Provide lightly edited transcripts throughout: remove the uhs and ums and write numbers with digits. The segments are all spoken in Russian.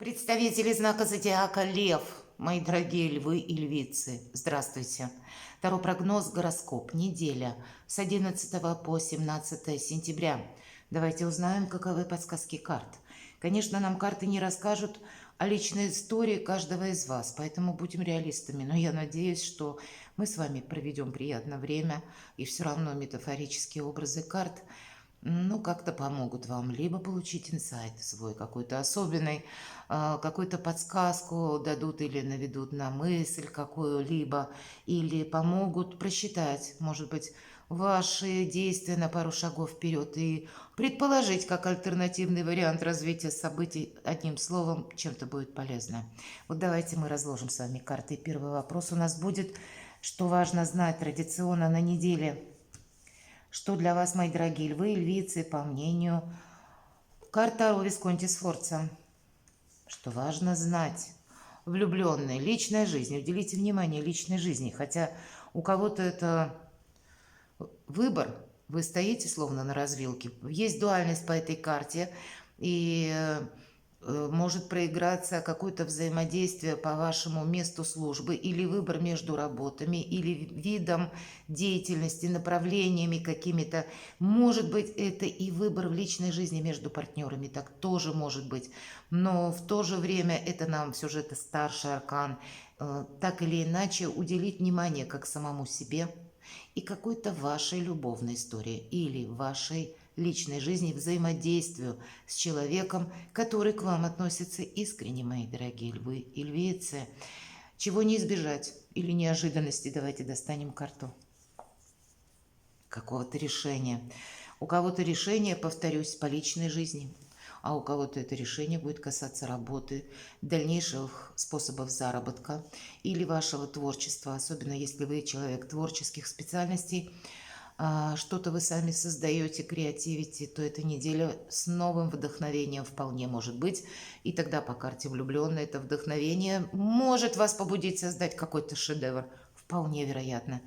Представители знака зодиака Лев, мои дорогие львы и львицы, здравствуйте. Таро прогноз, гороскоп, неделя с 11 по 17 сентября. Давайте узнаем, каковы подсказки карт. Конечно, нам карты не расскажут о личной истории каждого из вас, поэтому будем реалистами. Но я надеюсь, что мы с вами проведем приятное время, и все равно метафорические образы карт как-то помогут вам либо получить инсайт свой какой-то особенный, какую-то подсказку дадут или наведут на мысль какую-либо, или помогут просчитать, может быть, ваши действия на пару шагов вперед и предположить как альтернативный вариант развития событий, одним словом, чем-то будет полезно. Вот давайте мы разложим с вами карты. Первый вопрос у нас будет, что важно знать традиционно на неделе. Что для вас, мои дорогие львы и львицы, по мнению карт Таро Висконти Сфорца? Что важно знать? Влюбленные, личная жизнь. Уделите внимание личной жизни. Хотя у кого-то это выбор. Вы стоите словно на развилке. Есть дуальность по этой карте. И может проиграться какое-то взаимодействие по вашему месту службы или выбор между работами, или видом деятельности, направлениями какими-то. Может быть, это и выбор в личной жизни между партнерами, так тоже может быть. Но в то же время это нам все же это старший аркан. Так или иначе уделить внимание как самому себе и какой-то вашей любовной истории или вашей личной жизни, взаимодействию с человеком, который к вам относится искренне, мои дорогие львы и львицы. Чего не избежать или неожиданности, давайте достанем карту какого-то решения. У кого-то решение, повторюсь, по личной жизни, а у кого-то это решение будет касаться работы, дальнейших способов заработка или вашего творчества, особенно если вы человек творческих специальностей, что-то вы сами создаете, креативите, то эта неделя с новым вдохновением вполне может быть. И тогда по карте влюбленной это вдохновение может вас побудить создать какой-то шедевр. Вполне вероятно.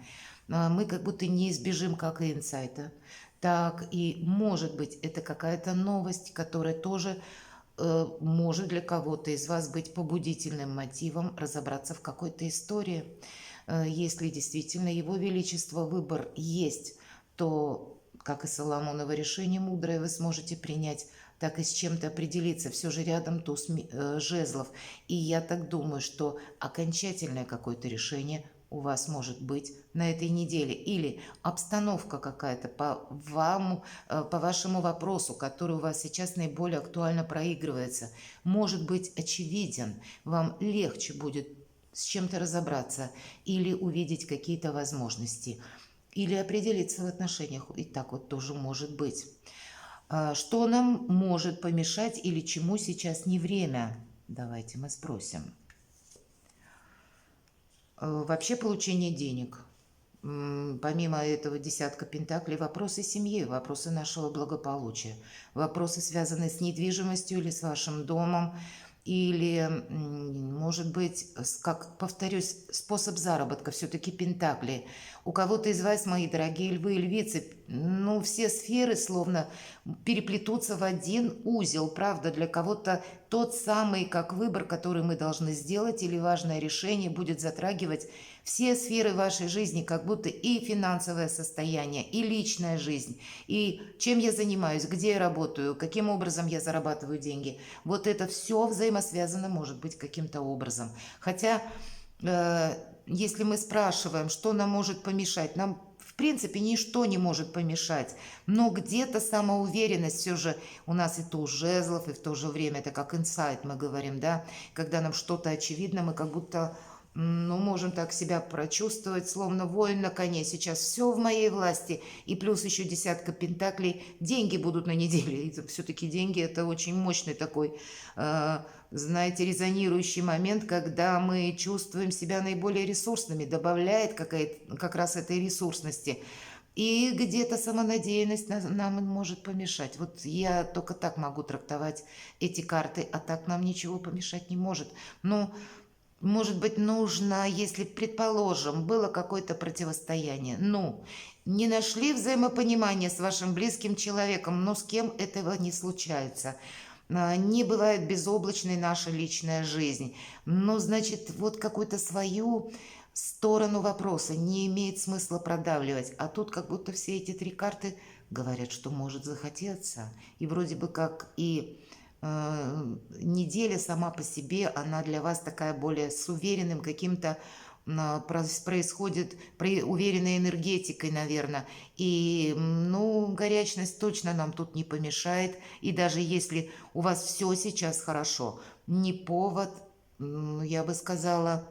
Мы как будто не избежим как и инсайта, так и может быть это какая-то новость, которая тоже может для кого-то из вас быть побудительным мотивом разобраться в какой-то истории. Если действительно Его Величество выбор есть, то, как и Соломоново решение мудрое, вы сможете принять, так и с чем-то определиться. Все же рядом туз жезлов. И я так думаю, что окончательное какое-то решение у вас может быть на этой неделе. Или обстановка какая-то по вам, по вашему вопросу, который у вас сейчас наиболее актуально проигрывается, может быть очевиден. Вам легче будет с чем-то разобраться или увидеть какие-то возможности, или определиться в отношениях. И так вот тоже может быть. Что нам может помешать или чему сейчас не время? Давайте мы спросим. Вообще получение денег. Помимо этого десятка пентаклей, вопросы семьи, вопросы нашего благополучия, вопросы, связанные с недвижимостью или с вашим домом, или, может быть, как, повторюсь, способ заработка, все-таки пентакли. У кого-то из вас, мои дорогие львы и львицы, все сферы словно переплетутся в один узел, правда, для кого-то тот самый, как выбор, который мы должны сделать, или важное решение будет затрагивать все сферы вашей жизни, как будто и финансовое состояние, и личная жизнь, и чем я занимаюсь, где я работаю, каким образом я зарабатываю деньги. Вот это все взаимосвязано может быть каким-то образом. Хотя, если мы спрашиваем, что нам может помешать, нам в принципе ничто не может помешать, но где-то самоуверенность все же у нас и туз жезлов, и в то же время это как инсайт мы говорим, да, когда нам что-то очевидно, мы как будто можем так себя прочувствовать, словно воин на коне. Сейчас все в моей власти. И плюс еще десятка пентаклей. Деньги будут на неделе. И все-таки деньги это очень мощный такой, знаете, резонирующий момент, когда мы чувствуем себя наиболее ресурсными. Добавляет как раз этой ресурсности. И где-то самонадеянность нам может помешать. Вот я только так могу трактовать эти карты, а так нам ничего помешать не может. Но может быть, нужно, если, предположим, было какое-то противостояние, не нашли взаимопонимания с вашим близким человеком, но с кем этого не случается. Не бывает безоблачной наша личная жизнь. Но, значит, вот какую-то свою сторону вопроса не имеет смысла продавливать. А тут как будто все эти три карты говорят, что может захотеться. И вроде бы как и неделя сама по себе, она для вас такая более с уверенным каким-то происходит уверенной энергетикой, наверное. И, ну, горячность точно нам тут не помешает. И даже если у вас все сейчас хорошо, не повод, я бы сказала,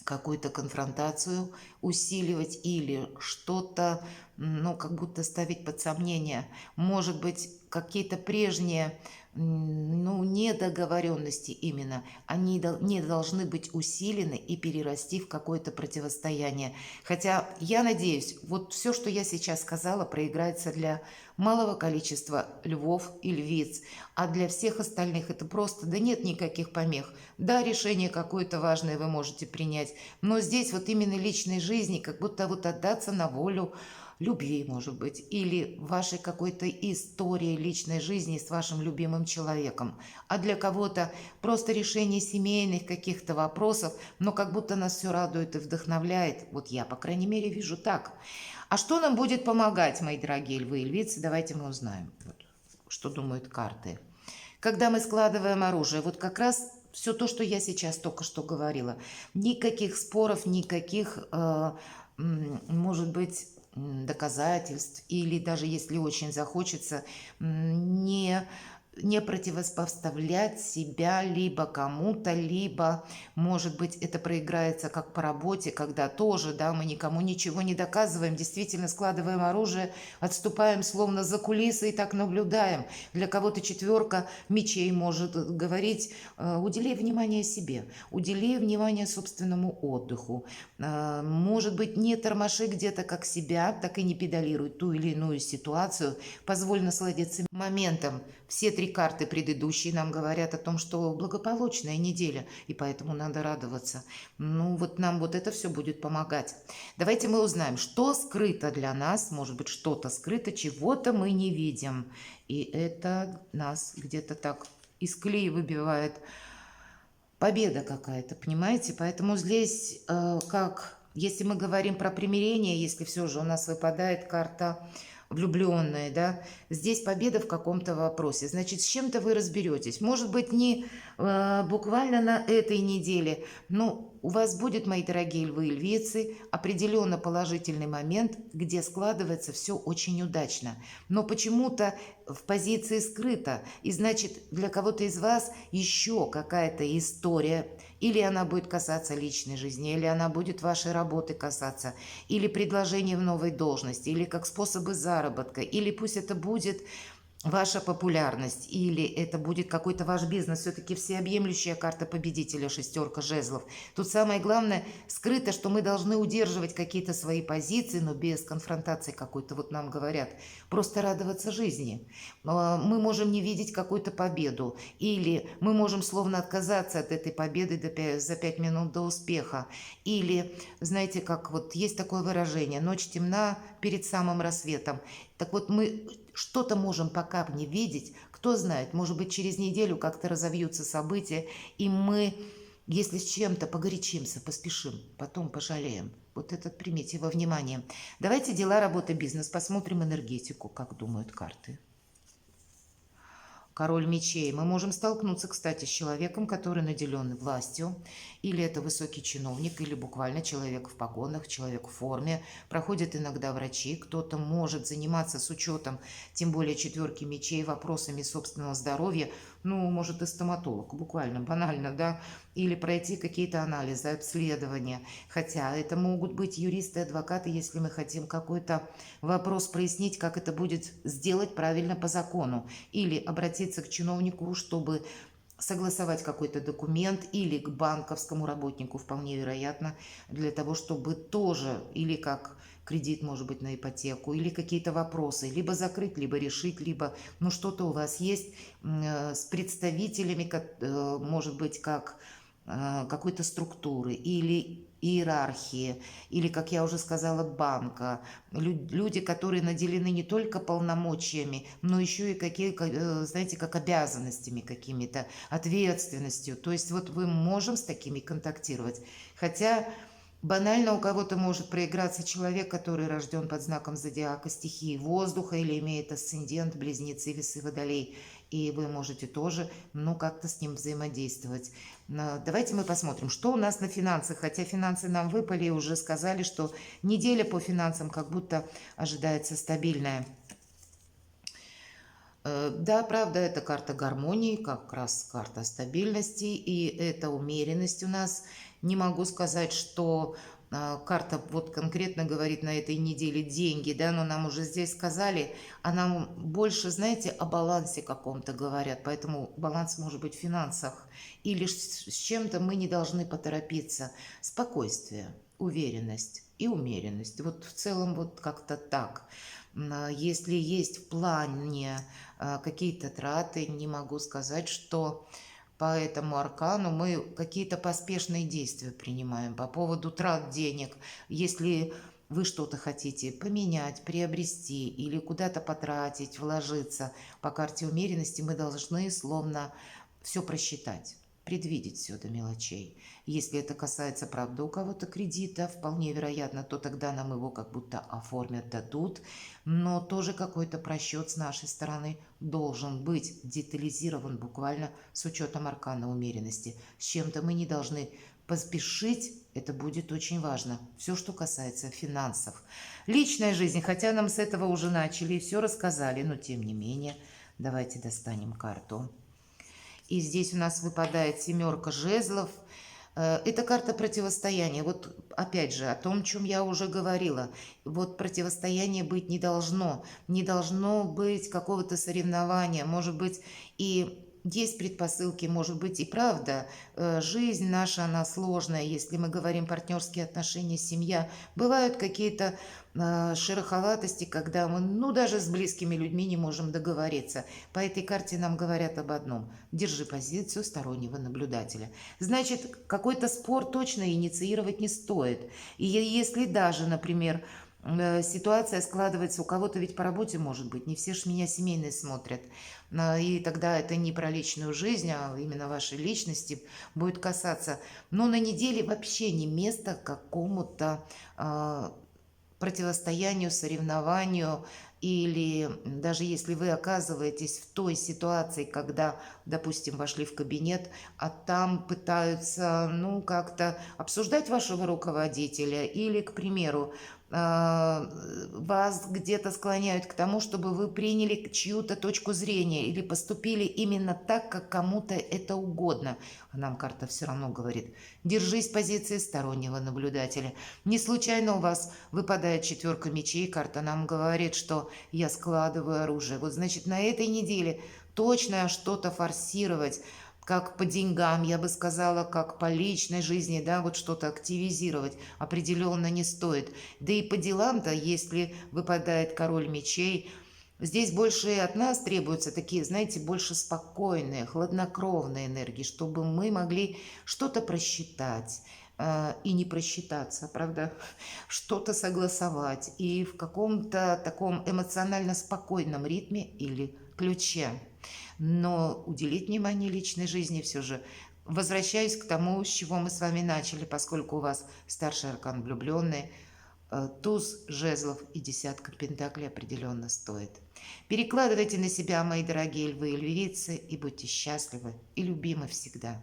какую-то конфронтацию усиливать или что-то, ну, как будто ставить под сомнение. Может быть, какие-то прежние, ну, недоговоренности именно, они не должны быть усилены и перерасти в какое-то противостояние. Хотя я надеюсь, вот все, что я сейчас сказала, проиграется для малого количества львов и львиц, а для всех остальных это просто, да нет никаких помех. Да, решение какое-то важное вы можете принять, но здесь вот именно личной жизни, как будто вот отдаться на волю любви, может быть, или вашей какой-то истории личной жизни с вашим любимым человеком. А для кого-то просто решение семейных каких-то вопросов, но как будто нас все радует и вдохновляет. Вот я, по крайней мере, вижу так. А что нам будет помогать, мои дорогие львы и львицы? Давайте мы узнаем, вот, что думают карты. Когда мы складываем оружие, вот как раз все то, что я сейчас только что говорила. Никаких споров, никаких, может быть, доказательств, или даже если очень захочется, не противопоставлять себя либо кому-то, либо, может быть, это проиграется как по работе, когда тоже, да, мы никому ничего не доказываем, действительно складываем оружие, отступаем словно за кулисы и так наблюдаем. Для кого-то четверка мечей может говорить: уделяй внимание себе, уделяй внимание собственному отдыху. Может быть, не тормоши где-то как себя, так и не педалируй ту или иную ситуацию, позволь насладиться моментом. Все три карты предыдущие нам говорят о том, что благополучная неделя, и поэтому надо радоваться. Ну, вот нам вот это все будет помогать. Давайте мы узнаем, что скрыто для нас, может быть, что-то скрыто, чего-то мы не видим. И это нас где-то так из колеи выбивает. Победа какая-то, понимаете? Поэтому здесь, как, если мы говорим про примирение, если все же у нас выпадает карта влюбленные, да, здесь победа в каком-то вопросе. Значит, с чем-то вы разберетесь. Может быть, не буквально на этой неделе, но у вас будет, мои дорогие львы и львицы, определенно положительный момент, где складывается все очень удачно. Но почему-то в позиции скрыто. И значит, для кого-то из вас еще какая-то история, или она будет касаться личной жизни, или она будет вашей работы касаться, или предложения в новой должности, или как способы заработка, или пусть это будет ваша популярность, или это будет какой-то ваш бизнес, все-таки всеобъемлющая карта победителя, шестерка жезлов. Тут самое главное скрыто, что мы должны удерживать какие-то свои позиции, но без конфронтации какой-то, вот нам говорят, просто радоваться жизни. Мы можем не видеть какую-то победу, или мы можем словно отказаться от этой победы за 5 минут до успеха, или, знаете, как вот есть такое выражение: ночь темна перед самым рассветом. Так вот, мы что-то можем пока не видеть, кто знает, может быть, через неделю как-то разовьются события, и мы, если с чем-то погорячимся, поспешим, потом пожалеем. Вот это примите во внимание. Давайте дела, работа, бизнес. Посмотрим энергетику, как думают карты. Король мечей. Мы можем столкнуться, кстати, с человеком, который наделен властью. Или это высокий чиновник, или буквально человек в погонах, человек в форме. Проходят иногда врачи. Кто-то может заниматься с учетом, тем более четверки мечей, вопросами собственного здоровья. Ну, может, и стоматолог, буквально, банально, да. Или пройти какие-то анализы, обследования. Хотя это могут быть юристы, адвокаты, если мы хотим какой-то вопрос прояснить, как это будет сделать правильно по закону. Или обратиться к чиновнику, чтобы согласовать какой-то документ, или к банковскому работнику, вполне вероятно, для того, чтобы тоже, или как кредит, может быть, на ипотеку, или какие-то вопросы, либо закрыть, либо решить, либо, ну, что-то у вас есть с представителями, может быть, как какой-то структуры, или иерархии, или, как я уже сказала, банка, люди, которые наделены не только полномочиями, но еще и знаете, как обязанностями какими-то, ответственностью. То есть вот мы можем с такими контактировать. Хотя банально у кого-то может проиграться человек, который рожден под знаком зодиака стихии воздуха или имеет асцендент, близнецы, весы, водолей. И вы можете тоже, ну, как-то с ним взаимодействовать. Давайте мы посмотрим, что у нас на финансах. Хотя финансы нам выпали и уже сказали, что неделя по финансам как будто ожидается стабильная. Да, правда, это карта гармонии, как раз карта стабильности, и это умеренность у нас. Не могу сказать, что карта вот конкретно говорит на этой неделе деньги, да, но нам уже здесь сказали, а нам больше, знаете, о балансе каком-то говорят, поэтому баланс может быть в финансах, или с чем-то мы не должны поторопиться. Спокойствие, уверенность и умеренность. Вот в целом вот как-то так. Если есть в плане какие-то траты, не могу сказать, что по этому аркану мы какие-то поспешные действия принимаем по поводу трат денег. Если вы что-то хотите поменять, приобрести или куда-то потратить, вложиться, по карте умеренности мы должны словно все просчитать, предвидеть все до мелочей. Если это касается, правда, у кого-то кредита, вполне вероятно, то тогда нам его как будто оформят, дадут. Но тоже какой-то просчет с нашей стороны должен быть детализирован буквально с учетом аркана умеренности. С чем-то мы не должны поспешить, это будет очень важно. Все, что касается финансов. Личная жизнь, хотя нам с этого уже начали и все рассказали, но тем не менее, давайте достанем карту. И здесь у нас выпадает семерка жезлов. Это карта противостояния. Вот опять же, о том, о чем я уже говорила. Вот противостояние быть не должно. Не должно быть какого-то соревнования. Может быть, и есть предпосылки, может быть, и правда. Жизнь наша, она сложная. Если мы говорим партнерские отношения, семья, бывают какие-то шероховатости, когда мы, ну, даже с близкими людьми не можем договориться. По этой карте нам говорят об одном. Держи позицию стороннего наблюдателя. Значит, какой-то спор точно инициировать не стоит. И если даже, например, ситуация складывается, у кого-то ведь по работе может быть, не все ж меня семейные смотрят, и тогда это не про личную жизнь, а именно вашей личности будет касаться. Но на неделе вообще не место какому-то противостоянию, соревнованию, или даже если вы оказываетесь в той ситуации, когда, допустим, вошли в кабинет, а там пытаются, ну, как-то обсуждать вашего руководителя, или, к примеру, вас где-то склоняют к тому, чтобы вы приняли чью-то точку зрения или поступили именно так, как кому-то это угодно. А нам карта все равно говорит, держись позиции стороннего наблюдателя. Не случайно у вас выпадает четверка мечей, карта нам говорит, что я складываю оружие. Вот значит, на этой неделе точно что-то форсировать, как по деньгам, я бы сказала, как по личной жизни, да, вот что-то активизировать определенно не стоит. Да и по делам-то, если выпадает король мечей, здесь больше и от нас требуются такие, знаете, больше спокойные, хладнокровные энергии, чтобы мы могли что-то просчитать и не просчитаться, правда, что-то согласовать и в каком-то таком эмоционально спокойном ритме или ключе. Но уделить внимание личной жизни все же. Возвращаюсь к тому, с чего мы с вами начали, поскольку у вас старший аркан влюбленный, туз жезлов и десятка пентаклей определенно стоит. Перекладывайте на себя, мои дорогие львы и львицы, и будьте счастливы и любимы всегда.